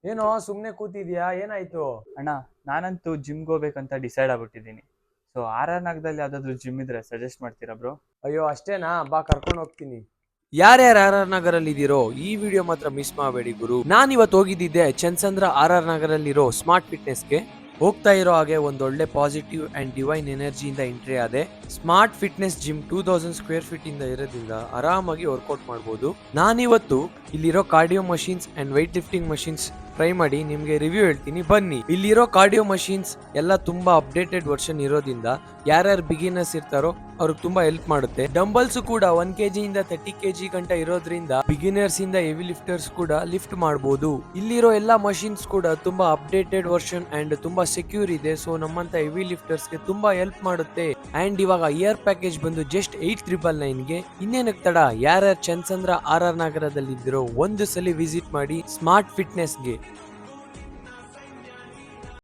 ಏನೋ ಸುಮ್ನೆ ಕೂತಿದ್ಯಾ, ಏನಾಯ್ತು? ಅಣ್ಣ, ನಾನಂತೂ ಜಿಮ್ಗೆ ಹೋಗ್ಬೇಕಂತ ಡಿಸೈಡ್ ಆಗ್ಬಿಟ್ಟಿದ್ದೀನಿ. ಸೊ ಆರ್ ನಗರದಲ್ಲಿ ಯಾವ್ದಾದ್ರು ಜಿಮ್ ಇದ್ರೆ ಸಜೆಸ್ಟ್ ಮಾಡ್ತೀರಾ ಬ್ರೋ? ಅಯ್ಯೋ ಅಷ್ಟೇನಾ, ಬಾ ಕರ್ಕೊಂಡು ಹೋಗ್ತೀನಿ. ಯಾರ್ಯಾರು ಆರ್ ಆರ್ ನಗರಲ್ಲಿ ಇದೀರೋ ಈ ವಿಡಿಯೋ ಮಾತ್ರ ಮಿಸ್ ಮಾಡಬೇಡಿ ಗುರು. ನಾನ್ ಇವತ್ತು ಹೋಗಿದ್ದಿದ್ದೆ ಚಂದ್ಸಂದ್ರ ಆರ್ ಆರ್ ನಗರಲ್ಲಿರೋ ಸ್ಮಾರ್ಟ್ ಫಿಟ್ನೆಸ್ಗೆ. ಹೋಗ್ತಾ ಇರೋ ಹಾಗೆ ಒಂದೊಳ್ಳೆ ಪಾಸಿಟಿವ್ ಅಂಡ್ ಡಿವೈನ್ ಎನರ್ಜಿಯಿಂದ ಎಂಟ್ರಿ ಆದೆ. Smart fitness gym 2000 square feet ಇಂದ ಇರೋದ್ರಿಂದ ಆರಾಮಾಗಿ ವರ್ಕೌಟ್ ಮಾಡಬಹುದು. ನಾನಿವತ್ತು ಇಲ್ಲಿರೋ cardio machines and weight lifting machines try ಮಾಡಿ ನಿಮ್ಗೆ ರಿವ್ಯೂ ಹೇಳ್ತೀನಿ, ಬನ್ನಿ. ಇಲ್ಲಿರೋ ಕಾರ್ಡಿಯೋ ಮಷೀನ್ಸ್ ಎಲ್ಲ ತುಂಬಾ ಅಪ್ಡೇಟೆಡ್ ವರ್ಷನ್ ಇರೋದ್ರಿಂದ ಯಾರ್ಯಾರು ಬಿಗಿನರ್ಸ್ ಇರ್ತಾರೋ ಅವ್ರಿಗೆ ತುಂಬಾ ಹೆಲ್ಪ್ ಮಾಡುತ್ತೆ. ಡಂಬಲ್ಸ್ ಕೂಡ 1 kg ಇಂದ 30 kg ಗಂಟ ಇರೋದ್ರಿಂದ ಬಿಗಿನರ್ಸ್ ಇಂದ ಹೆವಿ ಲಿಫ್ಟರ್ಸ್ ಕೂಡ ಲಿಫ್ಟ್ ಮಾಡಬಹುದು. ಇಲ್ಲಿರೋ ಎಲ್ಲಾ ಮಷೀನ್ಸ್ ಕೂಡ ತುಂಬಾ ಅಪ್ಡೇಟೆಡ್ ವರ್ಷನ್ ಅಂಡ್ ತುಂಬಾ ಸೆಕ್ಯೂರ್ ಇದೆ. ಸೊ ನಮ್ಮಂತ ಹೆವಿ ಲಿಫ್ಟರ್ಸ್ ಗೆ ತುಂಬಾ ಹೆಲ್ಪ್ ಮಾಡುತ್ತೆ. ಅಂಡ್ ಇವಾಗ ಇಯರ್ ಪ್ಯಾಕೇಜ್ ಬಂದು ಜಸ್ಟ್ 8999 ಗೆ. ಇನ್ನೇನಕ್ಕೆ ತಡ, ಯಾರ್ಯಾರು ಚಂದ್ಸಂದ್ರ ಆರ್ ಆರ್ ನಗರದಲ್ಲಿ ಇದ್ದಿರೋ ಒಂದು ಸಲ ವಿಸಿಟ್ ಮಾಡಿ ಸ್ಮಾರ್ಟ್ ಫಿಟ್ನೆಸ್ ಗೆ.